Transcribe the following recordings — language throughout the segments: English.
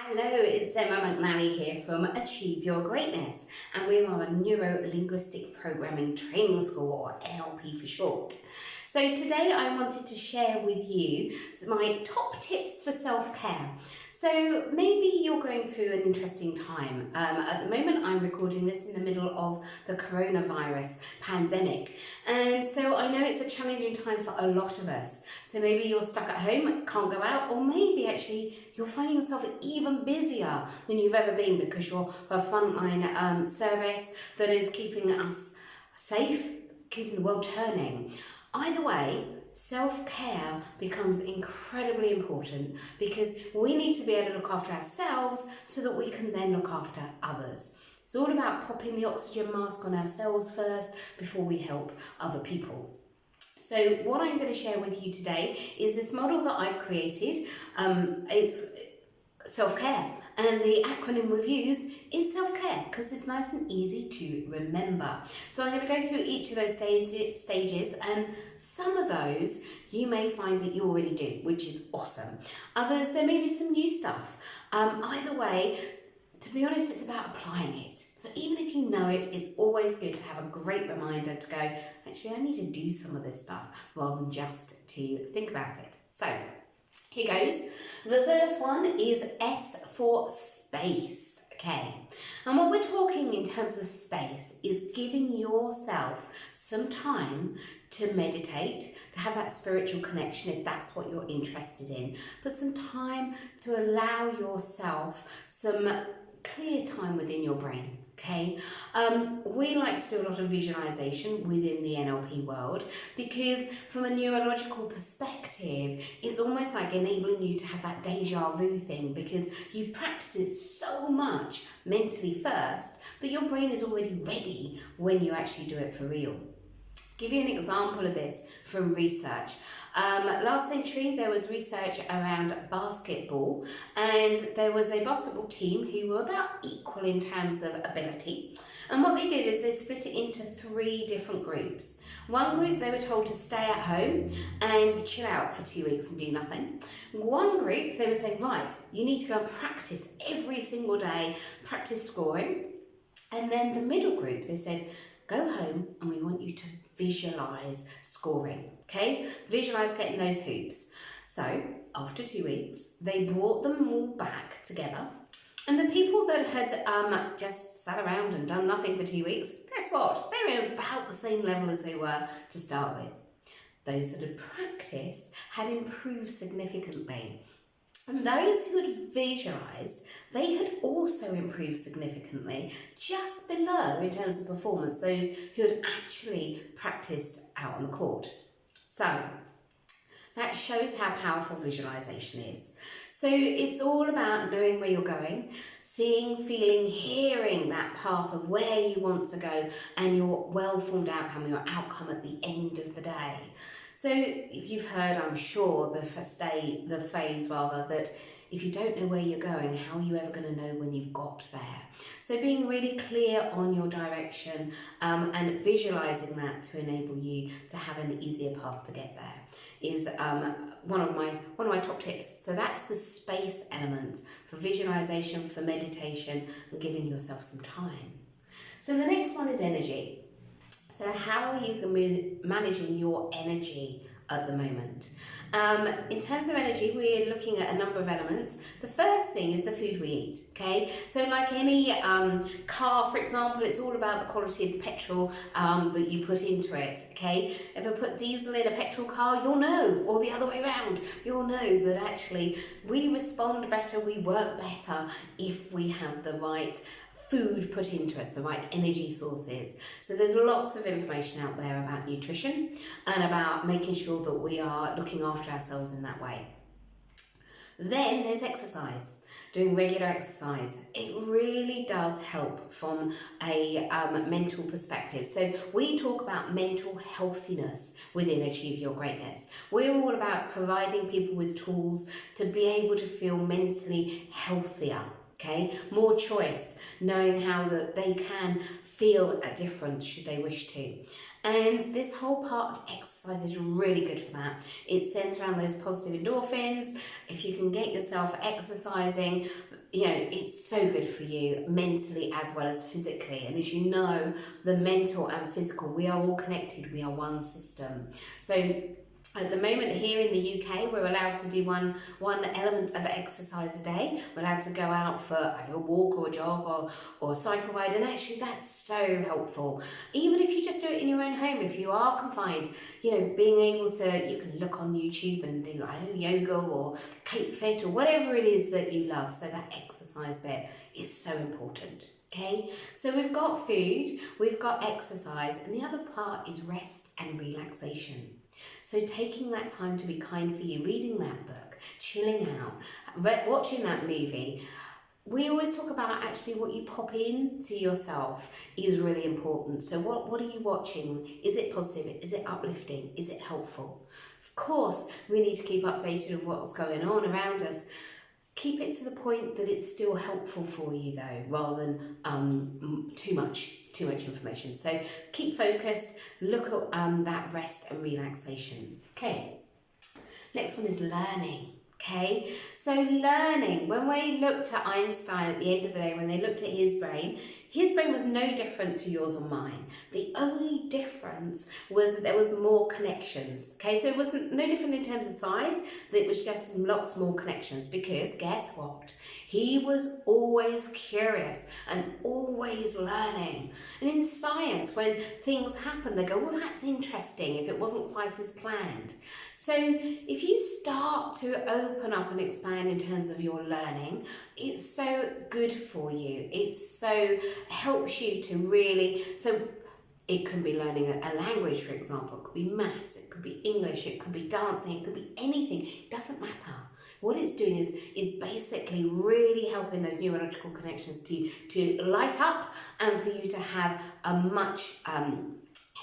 Hello, it's McNally here from Achieve Your Greatness, and we are a Neuro-Linguistic Programming Training School, or NLP for short. So today I wanted to share with you my top tips for self-care. So maybe you're going through an interesting time. At the moment I'm recording this in the middle of the coronavirus pandemic, and so I know it's a challenging time for a lot of us. So maybe you're stuck at home, can't go out, or maybe actually you're finding yourself even busier than you've ever been because you're a frontline service that is keeping us safe, keeping the world turning. Either way, self-care becomes incredibly important because we need to be able to look after ourselves so that we can then look after others. It's all about popping the oxygen mask on ourselves first before we help other people. So what I'm going to share with you today is this model that I've created. It's self-care, and the acronym we've used is self-care because it's nice and easy to remember. So I'm going to go through each of those stages, and some of those you may find that you already do, which is awesome. Others, there may be some new stuff. Either way, to be honest, it's about applying it. So even if you know it, it's always good to have a great reminder to go, actually, I need to do some of this stuff rather than just to think about it. So here goes. The first one is S for space. Okay. And what we're talking in terms of space is giving yourself some time to meditate, to have that spiritual connection if that's what you're interested in, but some time to allow yourself some clear time within your brain. Okay, we like to do a lot of visualization within the NLP world because from a neurological perspective, it's almost like enabling you to have that deja vu thing because you've practiced it so much mentally first that your brain is already ready when you actually do it for real. Give you an example of this from research. Last century there was research around basketball, and there was a basketball team who were about equal in terms of ability, and what they did is they split it into 3 different groups. One group, they were told to stay at home and chill out for 2 weeks and do nothing. One group, they were saying, right, you need to go and practice every single day, practice scoring. And then the middle group, they said, go home and we want you to visualize scoring, okay? Visualize getting those hoops. So after 2 weeks, they brought them all back together. And the people that had just sat around and done nothing for 2 weeks, guess what? They were about the same level as they were to start with. Those that had practiced had improved significantly. And those who had visualised, they had also improved significantly, just below in terms of performance, those who had actually practised out on the court. So that shows how powerful visualisation is. So it's all about knowing where you're going, seeing, feeling, hearing that path of where you want to go and your well-formed outcome, your outcome at the end of the day. So you've heard, I'm sure, the phrase that if you don't know where you're going, how are you ever going to know when you've got there? So being really clear on your direction and visualising that to enable you to have an easier path to get there is one of my top tips. So that's the space element for visualisation, for meditation, and giving yourself some time. So the next one is energy. So how are you managing your energy at the moment? In terms of energy, we're looking at a number of elements. The first thing is the food we eat, okay? So like any car, for example, it's all about the quality of the petrol that you put into it, okay? If I put diesel in a petrol car, you'll know, or the other way around, you'll know that actually we respond better, we work better if we have the right food put into us, the right energy sources. So there's lots of information out there about nutrition and about making sure that we are looking after ourselves in that way. Then there's exercise, doing regular exercise. It really does help from a mental perspective. So we talk about mental healthiness within Achieve Your Greatness. We're all about providing people with tools to be able to feel mentally healthier. Okay, more choice, knowing how that they can feel a difference should they wish to. And this whole part of exercise is really good for that. It sends around those positive endorphins. If you can get yourself exercising, it's so good for you mentally as well as physically. And as you know, the mental and physical, we are all connected. We are one system. So at the moment here in the UK, we're allowed to do one element of exercise a day. We're allowed to go out for either a walk or a jog or a cycle ride, and actually that's so helpful. Even if you just do it in your own home, if you are confined, being able to, you can look on YouTube and do, yoga or Cape Fit or whatever it is that you love. So that exercise bit is so important. Okay, so we've got food, we've got exercise, and the other part is rest and relaxation. So taking that time to be kind for you, reading that book, chilling out, watching that movie. We always talk about actually what you pop into yourself is really important. So what are you watching? Is it positive? Is it uplifting? Is it helpful? Of course, we need to keep updated on what's going on around us. Keep it to the point that it's still helpful for you though, rather than too much information. So keep focused, look at that rest and relaxation. Okay, next one is learning. Okay, so learning, when we looked at Einstein at the end of the day, when they looked at his brain was no different to yours or mine. The only difference was that there was more connections. Okay, so it wasn't no different in terms of size, it was just lots more connections, because guess what? He was always curious and always learning. And in science, when things happen, they go, well, that's interesting if it wasn't quite as planned. So if you start to open up and expand in terms of your learning, it's so good for you. It so helps you to really, so it can be learning a language, for example. It could be maths, it could be English, it could be dancing, it could be anything. It doesn't matter. What it's doing is basically really helping those neurological connections to light up, and for you to have a much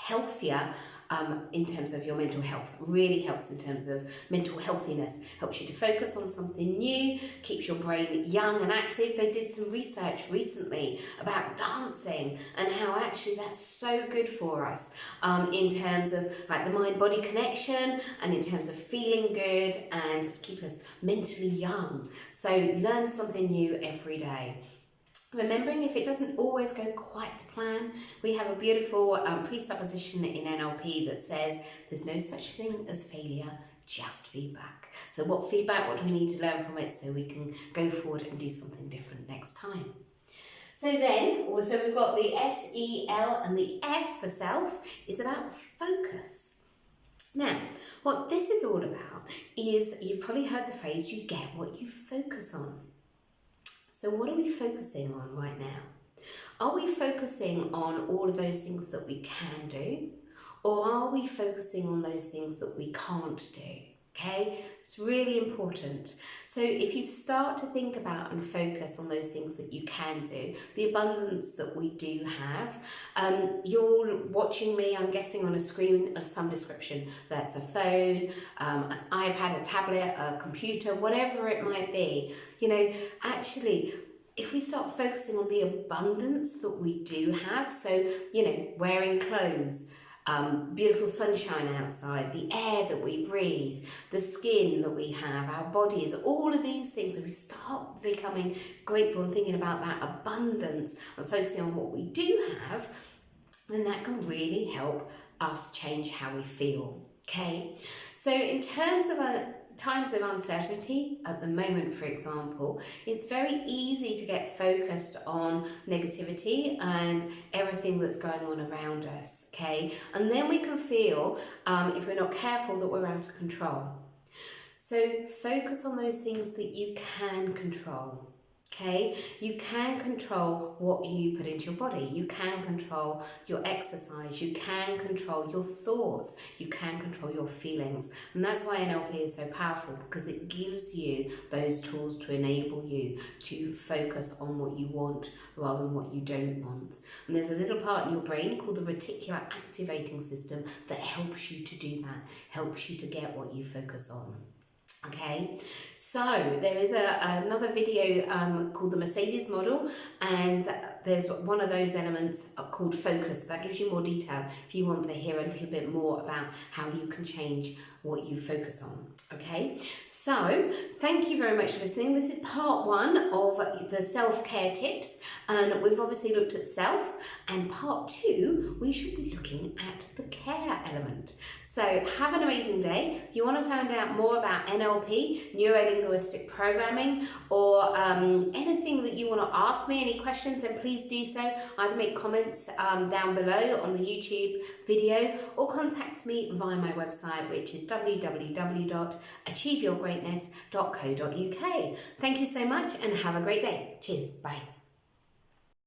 healthier in terms of your mental health. Really helps in terms of mental healthiness, helps you to focus on something new, keeps your brain young and active. They did some research recently about dancing and how actually that's so good for us in terms of like the mind-body connection, and in terms of feeling good and to keep us mentally young. So learn something new every day. Remembering if it doesn't always go quite to plan, we have a beautiful presupposition in NLP that says there's no such thing as failure, just feedback. So what do we need to learn from it so we can go forward and do something different next time? So then, also we've got the S, E, L and the F for self is about focus. Now, what this is all about is, you've probably heard the phrase, you get what you focus on. So what are we focusing on right now? Are we focusing on all of those things that we can do? Or are we focusing on those things that we can't do? Okay, it's really important. So if you start to think about and focus on those things that you can do, the abundance that we do have, you're watching me, I'm guessing, on a screen of some description. That's a phone, an iPad, a tablet, a computer, whatever it might be. Actually, if we start focusing on the abundance that we do have, so, wearing clothes, beautiful sunshine outside, the air that we breathe, the skin that we have, our bodies, all of these things, if we start becoming grateful and thinking about that abundance and focusing on what we do have, then that can really help us change how we feel. Okay, so in terms of times of uncertainty, at the moment, for example, it's very easy to get focused on negativity and everything that's going on around us, okay? And then we can feel, if we're not careful, that we're out of control. So focus on those things that you can control. Okay, you can control what you put into your body, you can control your exercise, you can control your thoughts, you can control your feelings. And that's why NLP is so powerful, because it gives you those tools to enable you to focus on what you want rather than what you don't want. And there's a little part in your brain called the reticular activating system that helps you to do that, helps you to get what you focus on. Okay, so there is another video called the Mercedes model, and there's one of those elements called focus. That gives you more detail if you want to hear a little bit more about how you can change what you focus on. Okay, so thank you very much for listening. This is part one of the self-care tips, and we've obviously looked at self, and part two we should be looking at the care element. So have an amazing day. If you want to find out more about NLP, Neuro-Linguistic Programming, or anything that you want to ask me, any questions, then please do so. Either make comments down below on the YouTube video, or contact me via my website, which is www.achieveyourgreatness.co.uk. Thank you so much and have a great day. Cheers. Bye.